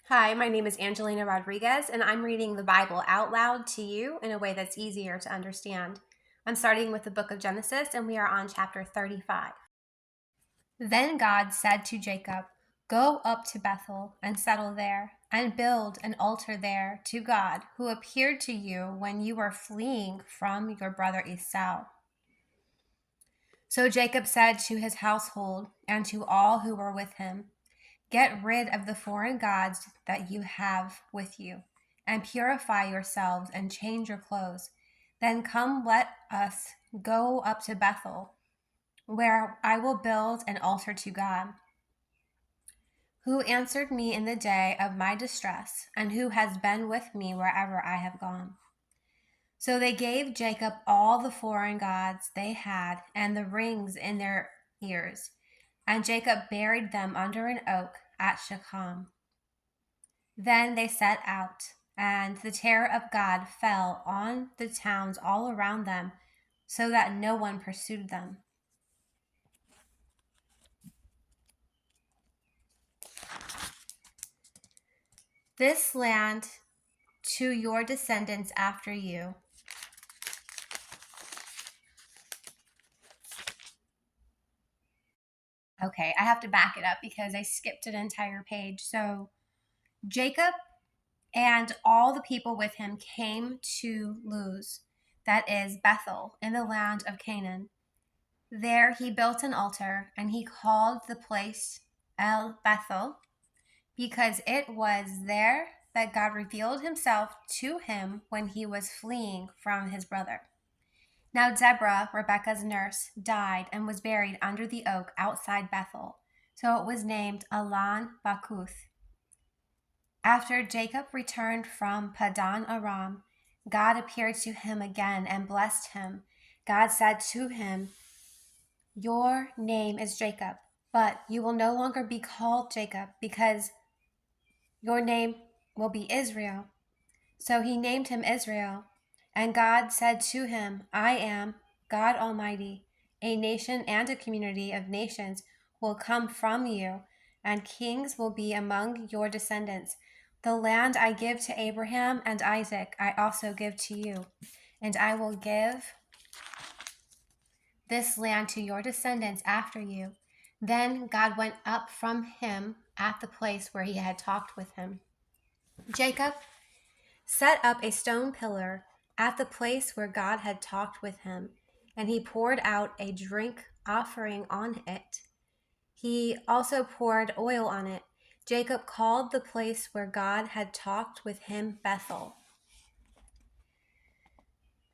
Hi, my name is Angelina Rodriguez, and I'm reading the Bible out loud to you in a way that's easier to understand. I'm starting with the book of Genesis, and we are on chapter 35. Then God said to Jacob, "Go up to Bethel and settle there, and build an altar there to God, who appeared to you when you were fleeing from your brother Esau." So Jacob said to his household and to all who were with him, "Get rid of the foreign gods that you have with you, and purify yourselves and change your clothes. Then come, let us go up to Bethel, where I will build an altar to God, who answered me in the day of my distress, and who has been with me wherever I have gone." So they gave Jacob all the foreign gods they had and the rings in their ears, and Jacob buried them under an oak at Shechem. Then they set out, and the terror of God fell on the towns all around them, so that no one pursued them. This land to your descendants after you. Okay, I have to back it up because I skipped an entire page. So Jacob and all the people with him came to Luz, that is Bethel, in the land of Canaan. There he built an altar, and he called the place El Bethel, because it was there that God revealed himself to him when he was fleeing from his brother. Now Deborah, Rebekah's nurse, died and was buried under the oak outside Bethel, so it was named Allon Bakuth. After Jacob returned from Padan Aram, God appeared to him again and blessed him. God said to him, "Your name is Jacob, but you will no longer be called Jacob, because your name will be Israel." So he named him Israel. And God said to him, "I am God Almighty. A nation and a community of nations will come from you, and kings will be among your descendants. The land I give to Abraham and Isaac, I also give to you, and I will give this land to your descendants after you." Then God went up from him at the place where he had talked with him. Jacob set up a stone pillar at the place where God had talked with him, and he poured out a drink offering on it. He also poured oil on it. Jacob called the place where God had talked with him Bethel.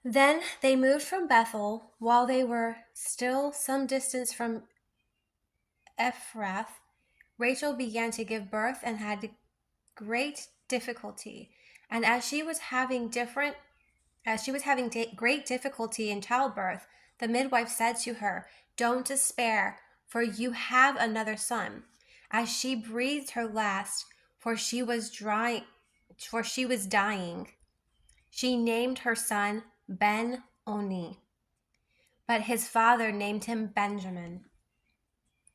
Then they moved from Bethel while they were still some distance from Ephrath. Rachel began to give birth and had great difficulty. And as she was having great difficulty in childbirth, the midwife said to her, "Don't despair, for you have another son." As she breathed her last, for she was dying, she named her son Ben-Oni, but his father named him Benjamin.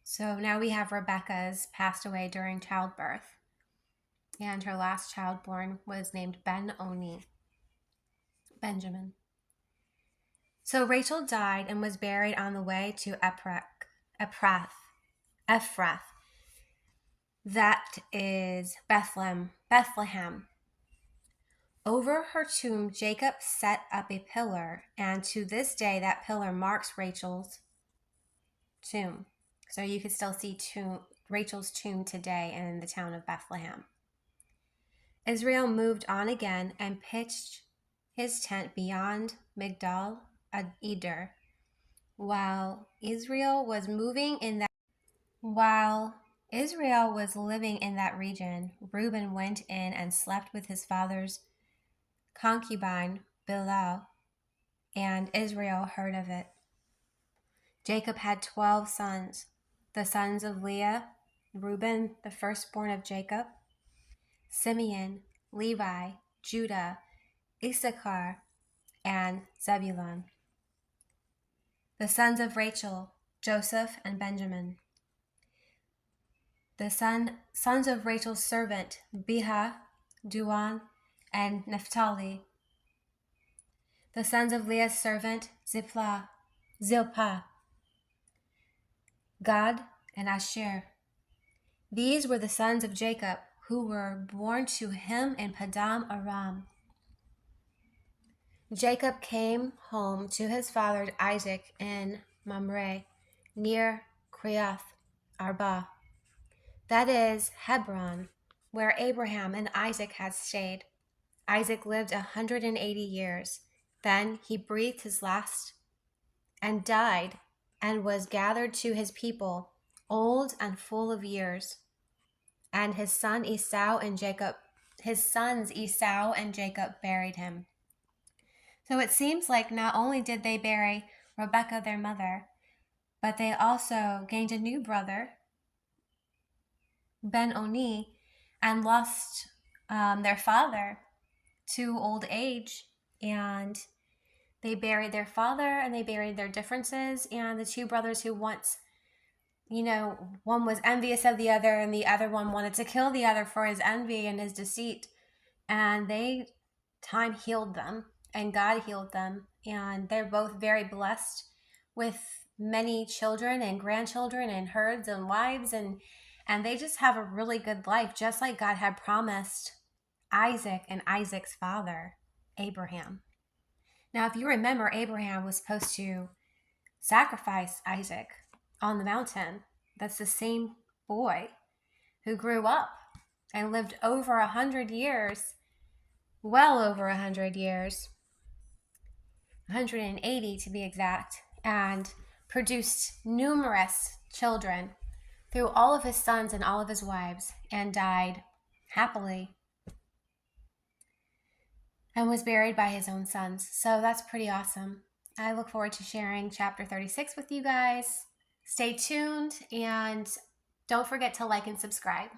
So now we have Rebekah's passed away during childbirth, and her last child born was named Ben-Oni, Benjamin. So Rachel died and was buried on the way to Ephrath. That is Bethlehem. Over her tomb, Jacob set up a pillar, and to this day that pillar marks Rachel's tomb. So you can still see Rachel's tomb today in the town of Bethlehem. Israel moved on again and pitched his tent beyond Migdal Eder. While Israel was living in that region, Reuben went in and slept with his father's concubine Bilhah, and Israel heard of it. Jacob had 12 sons, the sons of Leah, Reuben, the firstborn of Jacob, Simeon, Levi, Judah, Issachar, and Zebulun. The sons of Rachel, Joseph and Benjamin. The sons of Rachel's servant, Bilhah, Duan, and Naphtali. The sons of Leah's servant, Zilpah, Gad, and Asher. These were the sons of Jacob, who were born to him in Paddan Aram. Jacob came home to his father Isaac in Mamre, near Kiriath Arba, that is Hebron, where Abraham and Isaac had stayed. Isaac lived 180 years. Then he breathed his last and died, and was gathered to his people, old and full of years. And his sons Esau and Jacob buried him. So it seems like not only did they bury Rebekah, their mother, but they also gained a new brother, Ben-Oni, and lost their father to old age. And they buried their father, and they buried their differences. And the two brothers who once, one was envious of the other, and the other one wanted to kill the other for his envy and his deceit. And time healed them, and God healed them. And they're both very blessed with many children and grandchildren and herds and wives. And they just have a really good life, just like God had promised Isaac and Isaac's father, Abraham. Now, if you remember, Abraham was supposed to sacrifice Isaac on the mountain. That's the same boy who grew up and lived over 100 years, well over 100 years, 180 to be exact, and produced numerous children through all of his sons and all of his wives, and died happily and was buried by his own sons. So that's pretty awesome. I look forward to sharing chapter 36 with you guys. Stay tuned, and don't forget to like and subscribe.